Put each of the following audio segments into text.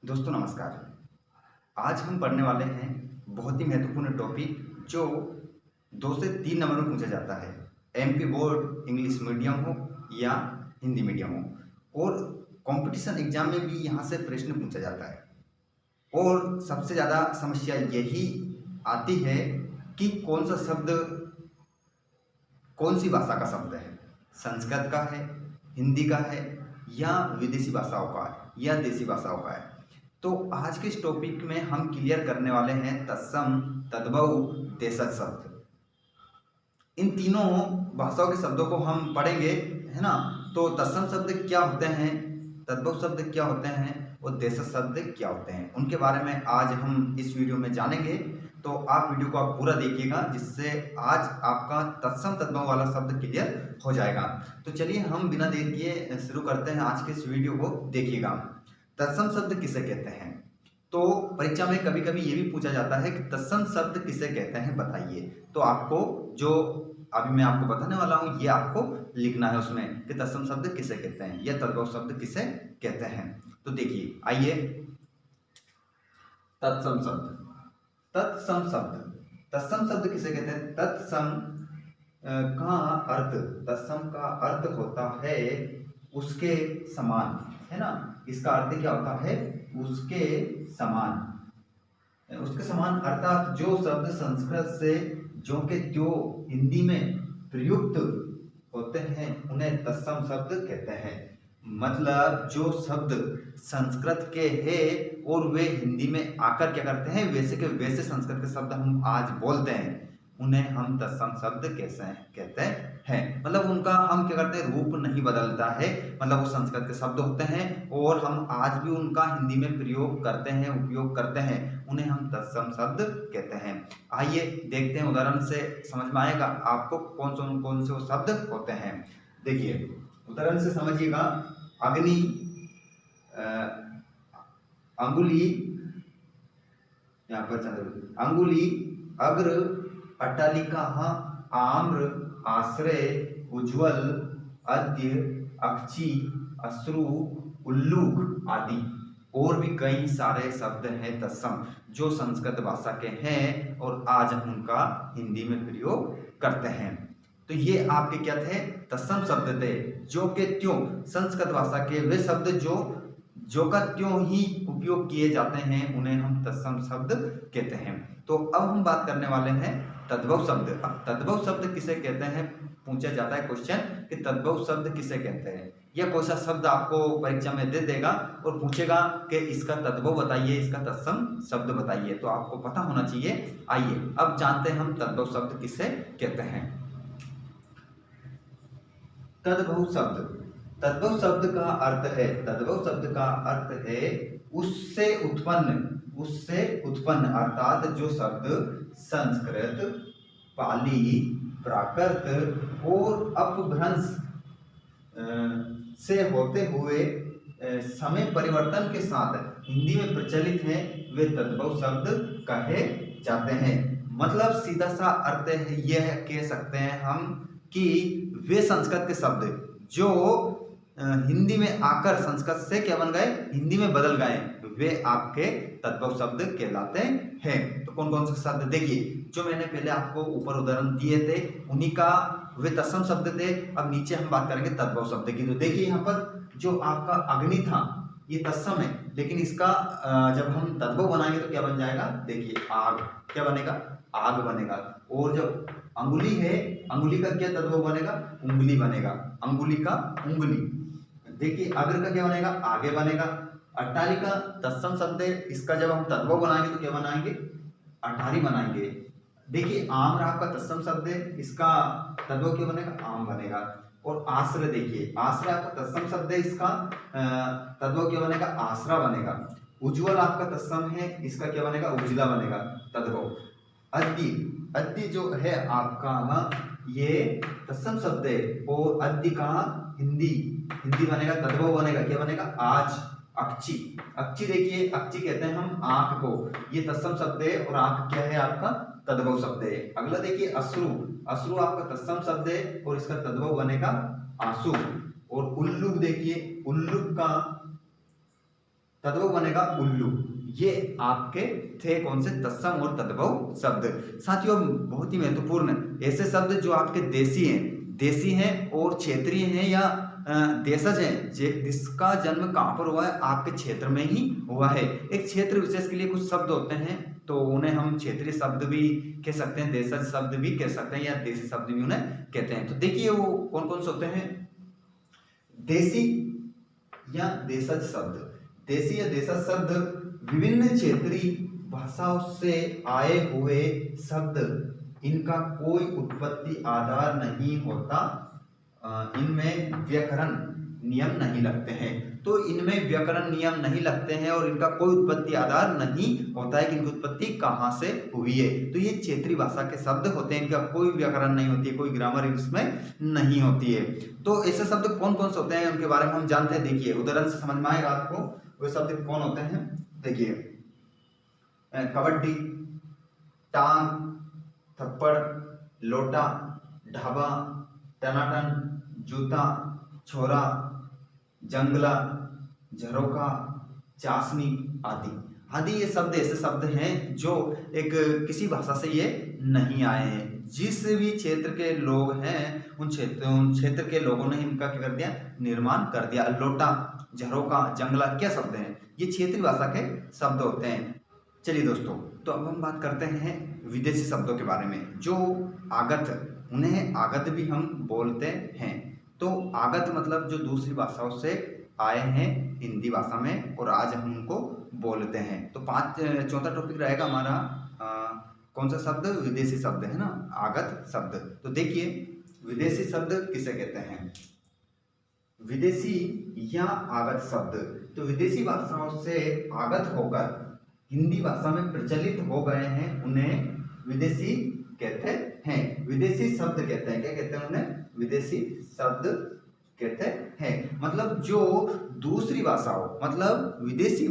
दोस्तों नमस्कार। आज हम पढ़ने वाले हैं बहुत ही महत्वपूर्ण टॉपिक जो 2 से 3 नंबर में पूछा जाता है। एमपी बोर्ड इंग्लिश मीडियम हो या हिंदी मीडियम हो, और कंपटीशन एग्जाम में भी यहाँ से प्रश्न पूछा जाता है। और सबसे ज़्यादा समस्या यही आती है कि कौन सा शब्द कौन सी भाषा का शब्द है, संस्कृत का है, हिंदी का है, या विदेशी भाषाओं का है, या देसी भाषाओं का है। तो आज के इस टॉपिक में हम क्लियर करने वाले हैं तत्सम, तद्भव, देशज शब्द। इन तीनों भाषाओं के शब्दों को हम पढ़ेंगे, है ना। तो तत्सम शब्द क्या होते हैं, तद्भव शब्द क्या होते हैं और देशज शब्द क्या होते हैं, उनके बारे में आज हम इस वीडियो में जानेंगे। तो आप वीडियो को आप पूरा देखिएगा, जिससे आज आपका तत्सम तद्भव वाला शब्द क्लियर हो जाएगा। तो चलिए हम बिना देर किए शुरू करते हैं आज के इस वीडियो को। देखिएगा, तत्सम शब्द किसे कहते हैं। तो परीक्षा में कभी कभी ये भी पूछा जाता है कि तत्सम शब्द किसे कहते हैं, बताइए। तो आपको जो अभी मैं आपको बताने वाला हूँ ये आपको लिखना है उसमें कि तत्सम शब्द किसे कहते हैं या तद्भव शब्द किसे कहते हैं। तो देखिए, आइए, तत्सम शब्द। तत्सम शब्द, तत्सम शब्द किसे कहते हैं। तत्सम का अर्थ, तत्सम का अर्थ होता है उसके समान, है ना। इसका अर्थ क्या होता है, उसके समान। उसके समान अर्थात जो शब्द संस्कृत से जो के त्यों हिंदी में प्रयुक्त होते हैं उन्हें तत्सम शब्द कहते हैं। मतलब जो शब्द संस्कृत के हैं और वे हिंदी में आकर क्या करते हैं, वैसे के वैसे संस्कृत के शब्द हम आज बोलते हैं, उन्हें हम तत्सम शब्द कैसे कहते हैं। मतलब उनका हम क्या करते हैं, रूप नहीं बदलता है। मतलब वो संस्कृत के शब्द होते हैं और हम आज भी उनका हिंदी में प्रयोग करते हैं, उपयोग करते हैं, उन्हें हम तत्सम शब्द कहते हैं। आइए देखते हैं, उदाहरण से समझ में आएगा आपको कौन से वो शब्द होते हैं। देखिए, उदाहरण से समझिएगा। अग्नि, अंगुली, यहाँ पर चंद्र, अंगुली, अग्र, अट्टालिका, आम्र, आश्रय, उज्ज्वल, अद्य, अक्षी, अश्रु, उल्लूक आदि। और भी कई सारे शब्द हैं तत्सम जो संस्कृत भाषा के हैं और आज हम उनका हिंदी में प्रयोग करते हैं। तो ये आपके क्या थे, तत्सम शब्द थे। जो के त्यों संस्कृत भाषा के वे शब्द जो का त्यों ही उपयोग किए जाते हैं उन्हें हम तत्सम शब्द कहते हैं। तो अब हम बात करने वाले हैं तद्भव शब्द। अब तद्भव शब्द किसे कहते हैं, पूछा जाता है क्वेश्चन कि तद्भव शब्द किसे कहते हैं। या कोई सा शब्द आपको परीक्षा में दे देगा और पूछेगा कि इसका तद्भव बताइए, इसका तत्सम शब्द बताइए, तो आपको पता होना चाहिए। आइए अब जानते हैं हम तद्भव शब्द किसे कहते हैं। तद्भव शब्द, तद्भव शब्द का अर्थ है, तद्भव शब्द का अर्थ है उससे उत्पन्न अर्थात जो शब्द संस्कृत, पाली, प्राकृत और अपभ्रंश से होते हुए समय परिवर्तन के साथ हिंदी में प्रचलित हैं, वे तद्भव शब्द कहे जाते हैं। मतलब सीधा सा अर्थ है, यह कह सकते हैं हम कि वे संस्कृत के शब्द जो हिंदी में आकर संस्कृत से क्या बन गए, हिंदी में बदल गए, वे आपके तद्भव शब्द कहलाते हैं। तो कौन कौन से शब्द, देखिए जो मैंने पहले आपको ऊपर उदाहरण दिए थे उन्हीं का वे तत्सम शब्द थे। अब नीचे हम बात करेंगे तद्भव शब्द की। तो देखिए यहाँ पर जो आपका अग्नि था ये तत्सम है, लेकिन इसका जब हम तद्भव बनाएंगे तो क्या बन जाएगा, देखिए आग, क्या बनेगा, आग बनेगा। और जब अंगुली है, अंगुली का क्या तद्भव बनेगा, उंगली बनेगा, अंगुली का उंगली। देखिए अग्र का क्या बनेगा, आगे बनेगा। अट्टालिका तत्सम शब्द है, इसका जब हम तद्भव बनाएंगे तो क्या बनाएंगे, अटारी बनाएंगे। देखिए आम्र आपका तत्सम शब्द है, इसका तद्भव क्या बनेगा, आम बनेगा। और आश्रय, देखिए आश्रय आपका तत्सम शब्द है, इसका तद्भव क्या बनेगा, आश्रा बनेगा। उज्ज्वल आपका तत्सम है, इसका क्या बनेगा, उज्ज्वला बनेगा तद्भव। अद्य, अद्य जो है आपका ये तत्सम शब्द है और अद्य का हिंदी बनेगा, तद्भव बनेगा, क्या बनेगा, आज। अक्षी, अक्षी देखिए अक्षी कहते हैं हम आंख को, ये तत्सम शब्द है और आंख क्या है आपका तद्भव शब्द है। अगला देखिए अश्रु, अश्रु आपका तत्सम शब्द है और इसका तद्भव बनेगा आंसू। और उल्लूक, देखिए उल्लूक का तद्भव बनेगा उल्लू। ये आपके थे कौन से तत्सम और तद्भव शब्द। साथियों बहुत ही महत्वपूर्ण ऐसे शब्द जो आपके देसी हैं और क्षेत्रीय हैं या देशज हैं, जिसका जन्म कहाँ पर हुआ है, आपके क्षेत्र में ही हुआ है। एक क्षेत्र विशेष के लिए कुछ शब्द होते हैं तो उन्हें हम क्षेत्रीय शब्द भी कह सकते हैं, देशज शब्द भी कह सकते हैं या देसी शब्द भी उन्हें कहते हैं। तो देखिए वो कौन कौन से होते हैं। देसी या देशज शब्द। देसी या देशज शब्द विभिन्न क्षेत्रीय भाषाओं से आए हुए शब्द, इनका कोई उत्पत्ति आधार नहीं होता, इनमें व्याकरण नियम नहीं लगते हैं। तो इनमें व्याकरण नियम नहीं लगते हैं और इनका कोई उत्पत्ति आधार नहीं होता है कि इनकी उत्पत्ति कहाँ से हुई है। तो ये क्षेत्रीय भाषा के शब्द होते हैं, इनका कोई व्याकरण नहीं होती है, कोई ग्रामर इसमें नहीं होती है। तो ऐसे शब्द कौन कौन से होते हैं उनके बारे में हम जानते हैं। देखिए उदाहरण से समझ में आएगा आपको वो शब्द कौन होते हैं। देखिए कबड्डी, टांग, थप्पड़, लोटा, ढाबा, टनाटन, जूता, छोरा, जंगला, झरोका, चाशनी आदि आदि। ये शब्द ऐसे शब्द हैं जो एक किसी भाषा से ये नहीं आए हैं। जिस भी क्षेत्र के लोग हैं उन क्षेत्र के लोगों ने इनका क्या कर दिया, निर्माण कर दिया। लोटा, झरोका, जंगला क्या शब्द हैं, ये क्षेत्रीय भाषा के शब्द होते हैं। चलिए दोस्तों, तो अब हम बात करते हैं विदेशी शब्दों के बारे में जो आगत, उन्हें आगत भी हम बोलते हैं। तो आगत मतलब जो दूसरी भाषाओं से आए हैं हिंदी भाषा में और आज हम उनको बोलते हैं। तो चौथा टॉपिक रहेगा हमारा कौन सा शब्द, विदेशी शब्द है ना, आगत शब्द। तो देखिए विदेशी शब्द किसे कहते हैं, विदेशी या आगत शब्द। तो विदेशी भाषाओं से आगत होकर हिंदी भाषा में प्रचलित हो गए हैं, उन्हें विदेशी कहते हैं। विदेशी शब्द कहते हैं, क्या कहते हैं उन्हें, विदेशी शब्द कहते हैं। मतलब जो दूसरी भाषाओं, मतलब विदेशी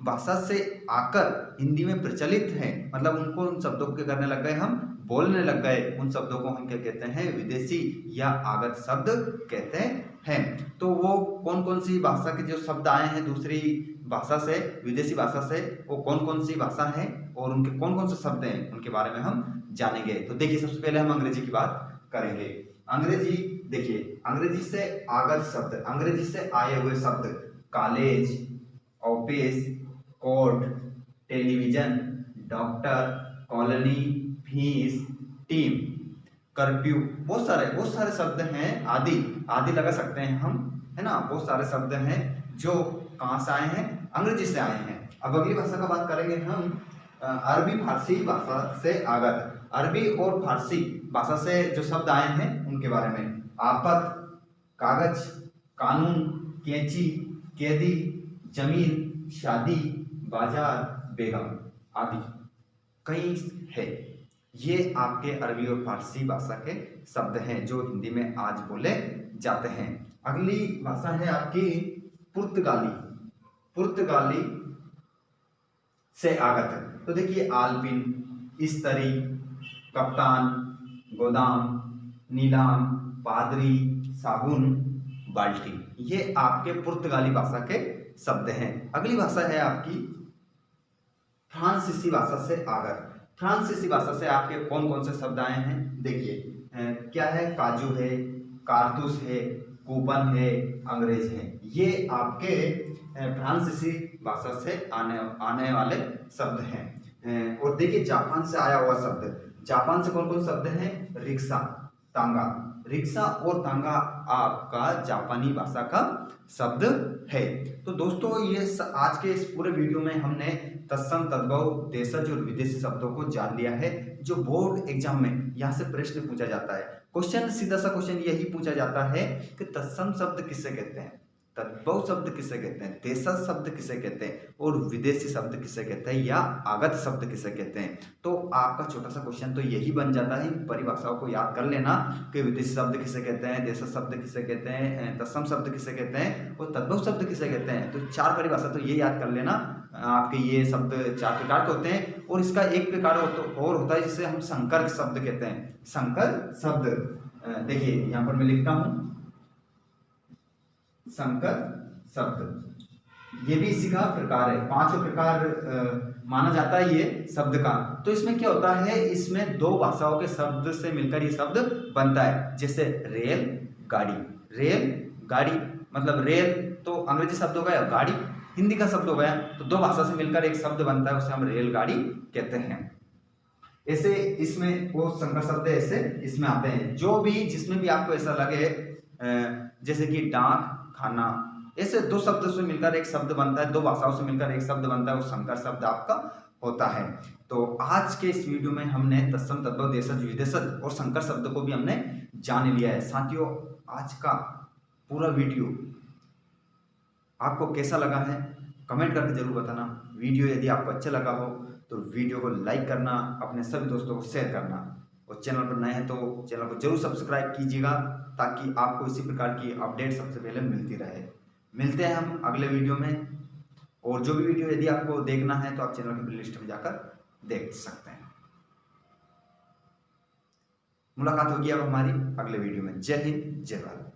भाषा से आकर हिंदी में प्रचलित हैं, मतलब उनको उन शब्दों को करने लग गए, हम बोलने लग गए, उन शब्दों को हम क्या कहते हैं, विदेशी या आगत शब्द कहते हैं। तो वो कौन कौन सी भाषा के जो शब्द आए हैं दूसरी भाषा से, विदेशी भाषा से, वो कौन कौन सी भाषा है और उनके कौन कौन से शब्द हैं उनके बारे में हम जानेंगे। तो देखिए सबसे पहले हम अंग्रेजी की बात करेंगे। अंग्रेजी, देखिए अंग्रेजी से आगत शब्द, अंग्रेजी से आए हुए शब्द college, office, court, television, doctor, colony, fees, team, curfew, बहुत सारे शब्द हैं। आदि लगा सकते हैं हम, है ना। बहुत सारे शब्द हैं जो कहाँ से आए हैं, अंग्रेजी से आए हैं। अब अगली भाषा का बात करेंगे हम, अरबी फारसी भाषा से आगत। अरबी और फारसी भाषा से जो शब्द आए हैं उनके बारे में, आफत, कागज, कानून, कैंची, कैदी, जमीन, शादी, बाजार, बेगम आदि कई है। ये आपके अरबी और फारसी भाषा के शब्द हैं जो हिंदी में आज बोले जाते हैं। अगली भाषा है आपकी पुर्तगाली से आगत। तो देखिए आलपिन, इस्तरी, कप्तान, गोदाम, नीलाम, पादरी, साबुन, बाल्टी, ये आपके पुर्तगाली भाषा के शब्द हैं। अगली भाषा है आपकी फ्रांसीसी भाषा से आगत। फ्रांसीसी भाषा से आपके कौन कौन से शब्द आए हैं, देखिए क्या है, काजू है, कारतूस है, कूपन है, अंग्रेज है। ये आपके फ्रांसीसी भाषा से आने वाले शब्द हैं। और देखिए जापान से आया हुआ शब्द, जापान से कौन कौन शब्द हैं, रिक्शा, तांगा। रिक्शा और तांगा आपका जापानी भाषा का शब्द है। तो दोस्तों ये आज के इस पूरे वीडियो में हमने तत्सम, तद्भव, देशज और विदेशी शब्दों को जान लिया है जो बोर्ड एग्जाम में यहाँ से प्रश्न पूछा जाता है। क्वेश्चन सीधा सा क्वेश्चन यही पूछा जाता है कि तत्सम शब्द किसे कहते हैं, तद्भव शब्द किसे कहते हैं, देशज शब्द किसे कहते हैं और विदेशी शब्द किसे कहते हैं या आगत शब्द किसे कहते हैं। तो आपका छोटा सा क्वेश्चन तो यही बन जाता है, परिभाषाओं को याद कर लेना कि विदेशी शब्द किसे कहते हैं, देशज शब्द किसे कहते हैं, तत्सम शब्द किसे कहते हैं और तद्भव शब्द किसे कहते हैं। तो 4 परिभाषा तो ये याद कर लेना। आपके ये शब्द 4 प्रकार के होते हैं और इसका एक प्रकार और होता है जिसे हम संकर शब्द कहते हैं। संकर शब्द देखिए यहाँ पर मैं लिखता हूं, संकर शब्द। ये भी इसी का प्रकार है, पांचों प्रकार माना जाता है ये शब्द का। तो इसमें क्या होता है, इसमें दो भाषाओं के शब्द से मिलकर ये शब्द बनता है। जैसे रेल गाड़ी, रेल गाड़ी मतलब रेल तो अंग्रेजी शब्द हो गया, गाड़ी हिंदी का शब्द हो गया, तो दो भाषा से मिलकर एक शब्द बनता है, उसे हम रेलगाड़ी कहते हैं। ऐसे इसमें वो संकर शब्द ऐसे इसमें आते हैं, जो भी जिसमें भी आपको ऐसा लगे, जैसे कि डाक खाना, ऐसे दो शब्द से मिलकर एक शब्द बनता है, दो भाषाओं से मिलकर एक शब्द बनता है, वो संकर शब्द आपका होता है। तो आज के इस वीडियो में हमने तत्सम तद्भव देशज विदेशज और संकर शब्द को भी हमने जान लिया है। साथियों, आज का पूरा वीडियो आपको कैसा लगा है कमेंट करके जरूर बताना। वीडियो यदि आपको अच्छा लगा हो तो वीडियो को लाइक करना, अपने सभी दोस्तों को शेयर करना, और चैनल पर नए हैं तो चैनल को जरूर सब्सक्राइब कीजिएगा, ताकि आपको इसी प्रकार की अपडेट सबसे पहले मिलती रहे। मिलते हैं हम अगले वीडियो में, और जो भी वीडियो यदि आपको देखना है तो आप चैनल की प्लेलिस्ट में जाकर देख सकते हैं। मुलाकात होगी अब हमारी अगले वीडियो में। जय हिंद, जय भारत।